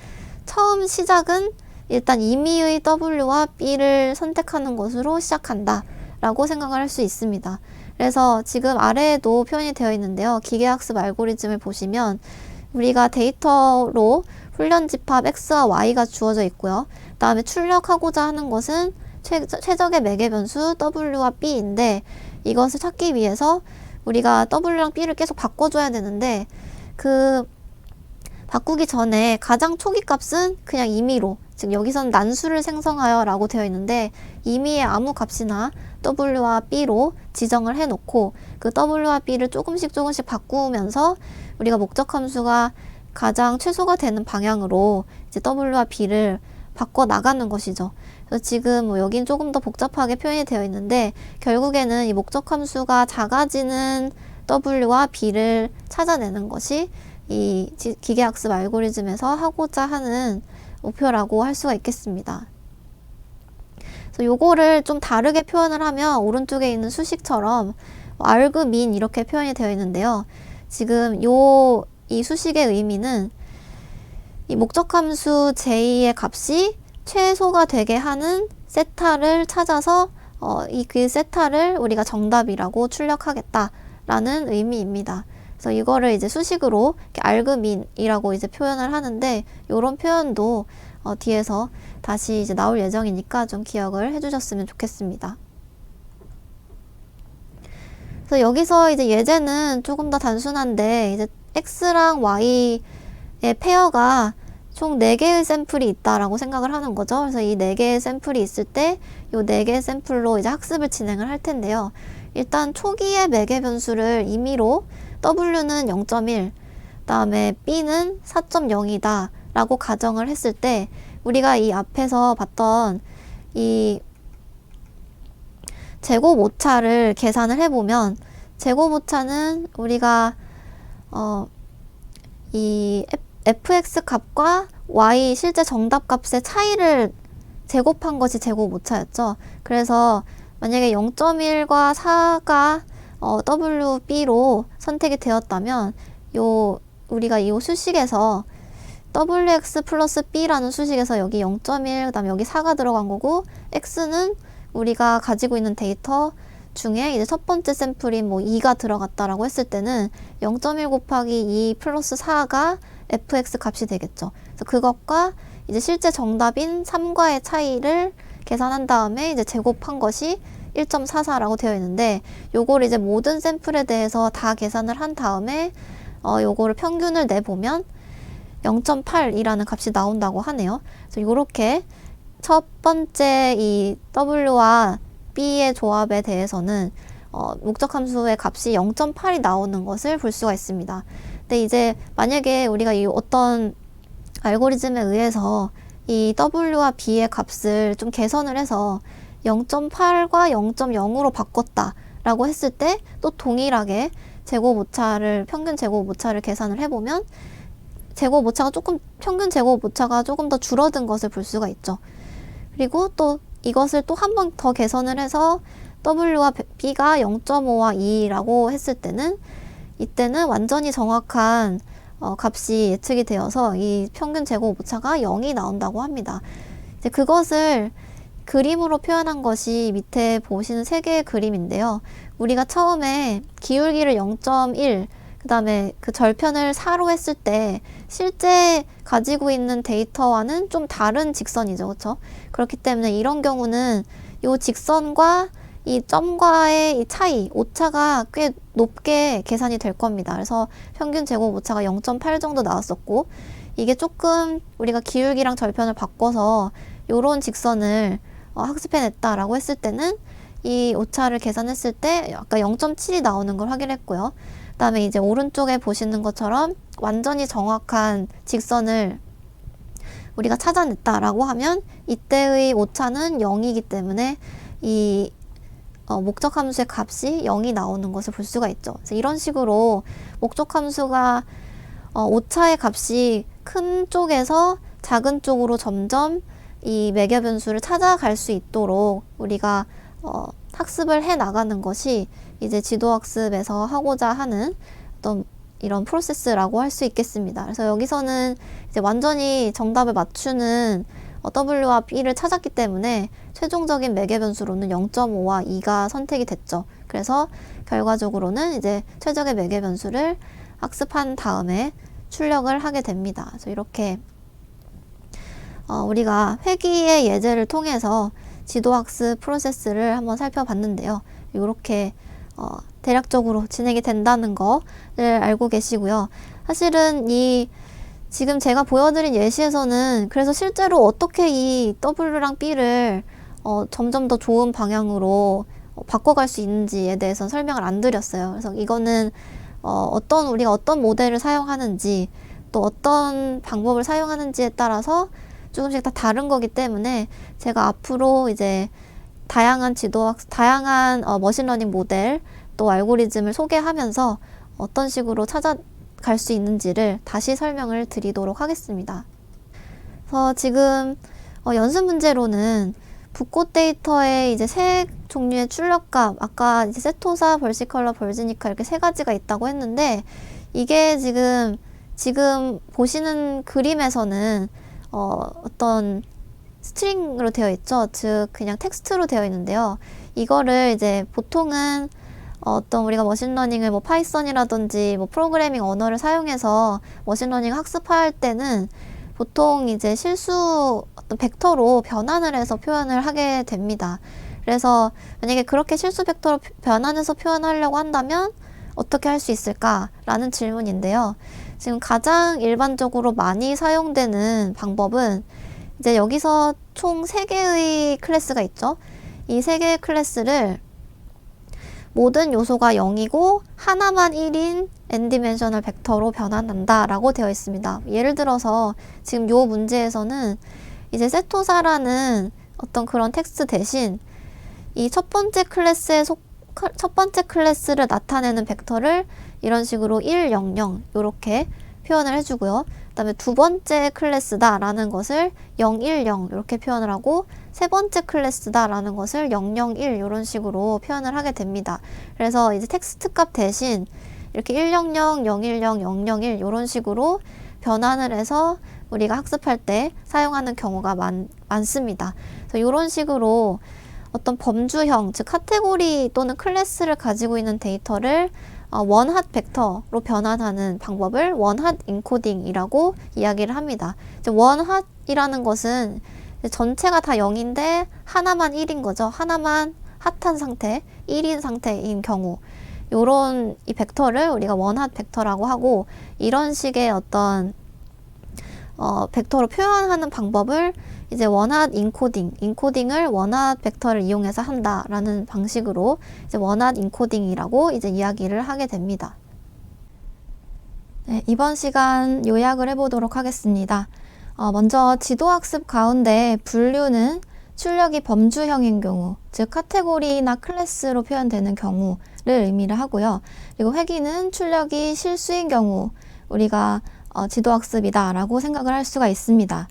처음 시작은 일단 임의의 w와 b를 선택하는 것으로 시작한다 라고 생각을 할 수 있습니다. 그래서 지금 아래에도 표현이 되어 있는데요. 기계학습 알고리즘을 보시면 우리가 데이터로 훈련 집합 x와 y가 주어져 있고요. 그 다음에 출력하고자 하는 것은 최적의 매개 변수 w와 b인데, 이것을 찾기 위해서 우리가 w랑 b를 계속 바꿔줘야 되는데, 그 바꾸기 전에 가장 초기 값은 그냥 임의로, 즉 여기서는 난수를 생성하여 라고 되어 있는데 임의의 아무 값이나 w와 b로 지정을 해놓고 그 w와 b를 조금씩 바꾸면서 우리가 목적 함수가 가장 최소가 되는 방향으로 이제 W와 B를 바꿔 나가는 것이죠. 그래서 지금 뭐 여긴 조금 더 복잡하게 표현이 되어 있는데 결국에는 이 목적 함수가 작아지는 W와 B를 찾아내는 것이 이 기계학습 알고리즘에서 하고자 하는 목표라고 할 수가 있겠습니다. 그래서 요거를 좀 다르게 표현을 하면 오른쪽에 있는 수식처럼 argmin 이렇게 표현이 되어 있는데요. 지금 이 수식의 의미는 이 목적함수 j의 값이 최소가 되게 하는 세타를 찾아서 그 세타를 우리가 정답이라고 출력하겠다라는 의미입니다. 그래서 이거를 이제 수식으로 argmin이라고 이제 표현을 하는데 이런 표현도 뒤에서 다시 이제 나올 예정이니까 좀 기억을 해주셨으면 좋겠습니다. 그래서 여기서 이제 예제는 조금 더 단순한데 이제 x랑 y의 페어가 총 4개의 샘플이 있다라고 생각을 하는 거죠. 그래서 이 4개의 샘플이 있을 때 이 4개의 샘플로 이제 학습을 진행을 할 텐데요. 일단 초기의 매개 변수를 임의로 w는 0.1, 그다음에 b는 4.0이다 라고 가정을 했을 때 우리가 이 앞에서 봤던 이 제곱 오차를 계산을 해보면 제곱 오차는 우리가 이 fx 값과 y 실제 정답 값의 차이를 제곱한 것이 제곱 오차였죠. 그래서 만약에 0.1과 4가 WB로 선택이 되었다면 우리가 이 수식에서 WX 플러스 B라는 수식에서 여기 0.1, 그 다음에 여기 4가 들어간 거고, X는 우리가 가지고 있는 데이터 중에 이제 첫 번째 샘플인 뭐 2가 들어갔다라고 했을 때는 0.1 곱하기 2 플러스 4가 fx 값이 되겠죠. 그래서 그것과 이제 실제 정답인 3과의 차이를 계산한 다음에 이제 제곱한 것이 1.44라고 되어 있는데 요거를 이제 모든 샘플에 대해서 다 계산을 한 다음에 요거를 평균을 내보면 0.8이라는 값이 나온다고 하네요. 그래서 요렇게 첫 번째 이 W와 B의 조합에 대해서는 목적 함수의 값이 0.8이 나오는 것을 볼 수가 있습니다. 근데 이제 만약에 우리가 이 어떤 알고리즘에 의해서 이 W와 B의 값을 좀 개선을 해서 0.8과 0.0으로 바꿨다라고 했을 때 또 동일하게 평균 제곱 오차를 계산을 해보면 평균 제곱 오차가 조금 더 줄어든 것을 볼 수가 있죠. 그리고 또 이것을 또 한 번 더 개선을 해서 W와 B가 0.5와 2라고 했을 때는 이때는 완전히 정확한 값이 예측이 되어서 이 평균 제곱 오차가 0이 나온다고 합니다. 이제 그것을 그림으로 표현한 것이 밑에 보시는 3개의 그림인데요. 우리가 처음에 기울기를 0.1, 그 다음에 그 절편을 4로 했을 때 실제 가지고 있는 데이터와는 좀 다른 직선이죠. 그렇죠? 그렇기 때문에 이런 경우는 이 직선과 이 점과의 이 차이, 오차가 꽤 높게 계산이 될 겁니다. 그래서 평균 제곱 오차가 0.8 정도 나왔었고 이게 조금 우리가 기울기랑 절편을 바꿔서 요런 직선을 학습해냈다라고 했을 때는 이 오차를 계산했을 때 아까 0.7이 나오는 걸 확인했고요. 그 다음에 이제 오른쪽에 보시는 것처럼 완전히 정확한 직선을 우리가 찾아냈다라고 하면 이때의 오차는 0이기 때문에 이 목적 함수의 값이 0이 나오는 것을 볼 수가 있죠. 그래서 이런 식으로 목적 함수가 오차의 값이 큰 쪽에서 작은 쪽으로 점점 이 매개 변수를 찾아갈 수 있도록 우리가 학습을 해 나가는 것이 이제 지도학습에서 하고자 하는 어떤 이런 프로세스라고 할 수 있겠습니다. 그래서 여기서는 이제 완전히 정답을 맞추는 W와 B를 찾았기 때문에 최종적인 매개 변수로는 0.5와 2가 선택이 됐죠. 그래서 결과적으로는 이제 최적의 매개 변수를 학습한 다음에 출력을 하게 됩니다. 그래서 이렇게 우리가 회귀의 예제를 통해서 지도학습 프로세스를 한번 살펴봤는데요. 이렇게 대략적으로 진행이 된다는 거를 알고 계시고요. 사실은 지금 제가 보여드린 예시에서는 그래서 실제로 어떻게 이 W랑 B를 점점 더 좋은 방향으로 바꿔갈 수 있는지에 대해서 설명을 안 드렸어요. 그래서 이거는 우리가 어떤 모델을 사용하는지, 또 어떤 방법을 사용하는지에 따라서 조금씩 다 다른 거기 때문에 제가 앞으로 이제 다양한 머신러닝 모델 또 알고리즘을 소개하면서 어떤 식으로 찾아갈 수 있는지를 다시 설명을 드리도록 하겠습니다. 그래서 지금 연습 문제로는 붓꽃 데이터에 이제 세 종류의 출력값, 아까 이제 세토사, 벌시컬러, 벌지니카 이렇게 세 가지가 있다고 했는데, 이게 지금 보시는 그림에서는 어떤 스트링으로 되어 있죠. 즉 그냥 텍스트로 되어 있는데요. 이거를 이제 보통은 어떤 우리가 머신러닝을 뭐 파이썬이라든지 뭐 프로그래밍 언어를 사용해서 머신러닝 학습할 때는 보통 이제 어떤 벡터로 변환을 해서 표현을 하게 됩니다. 그래서 만약에 그렇게 실수 벡터로 변환해서 표현하려고 한다면 어떻게 할 수 있을까라는 질문인데요. 지금 가장 일반적으로 많이 사용되는 방법은 이제 여기서 총 3개의 클래스가 있죠. 이 3개의 클래스를 모든 요소가 0이고 하나만 1인 n디멘셔널 벡터로 변환한다 라고 되어 있습니다. 예를 들어서 지금 요 문제에서는 이제 세토사라는 어떤 그런 텍스트 대신 이 첫 번째 클래스를 나타내는 벡터를 이런 식으로 1, 0, 0 이렇게 표현을 해주고요. 그 다음에 두 번째 클래스다 라는 것을 0, 1, 0 이렇게 표현을 하고 세 번째 클래스다 라는 것을 0, 0, 1 이런 식으로 표현을 하게 됩니다. 그래서 이제 텍스트 값 대신 이렇게 100, 010, 001 이런 식으로 변환을 해서 우리가 학습할 때 사용하는 경우가 많습니다. 그래서 이런 식으로 어떤 범주형, 즉 카테고리 또는 클래스를 가지고 있는 데이터를 원핫 벡터로 변환하는 방법을 원핫 인코딩이라고 이야기를 합니다. 원핫이라는 것은 전체가 다 0인데 하나만 1인 거죠. 하나만 핫한 상태, 1인 상태인 경우 요런 이 벡터를 우리가 원핫 벡터라고 하고, 이런 식의 어떤 벡터로 표현하는 방법을 이제 원핫 인코딩을 원핫 벡터를 이용해서 한다라는 방식으로 이제 원핫 인코딩이라고 이제 이야기를 하게 됩니다. 네, 이번 시간 요약을 해보도록 하겠습니다. 먼저 지도학습 가운데 분류는 출력이 범주형인 경우, 즉 카테고리나 클래스로 표현되는 경우를 의미를 하고요. 그리고 회귀는 출력이 실수인 경우 우리가 지도학습이다 라고 생각을 할 수가 있습니다.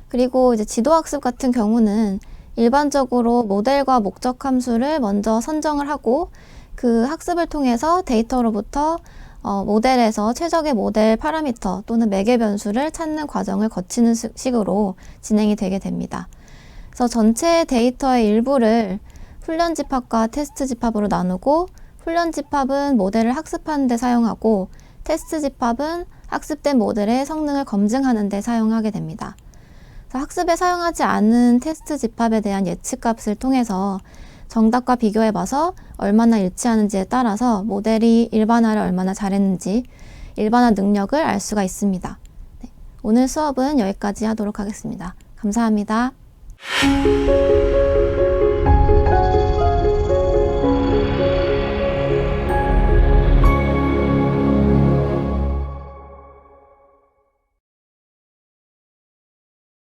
그리고 이제 지도학습 같은 경우는 일반적으로 모델과 목적 함수를 먼저 선정을 하고 그 학습을 통해서 데이터로부터 모델에서 최적의 모델 파라미터 또는 매개 변수를 찾는 과정을 거치는 식으로 진행이 되게 됩니다. 그래서 전체 데이터의 일부를 훈련 집합과 테스트 집합으로 나누고, 훈련 집합은 모델을 학습하는 데 사용하고 테스트 집합은 학습된 모델의 성능을 검증하는 데 사용하게 됩니다. 그래서 학습에 사용하지 않은 테스트 집합에 대한 예측값을 통해서 정답과 비교해봐서 얼마나 일치하는지에 따라서 모델이 일반화를 얼마나 잘했는지, 일반화 능력을 알 수가 있습니다. 네, 오늘 수업은 여기까지 하도록 하겠습니다. 감사합니다.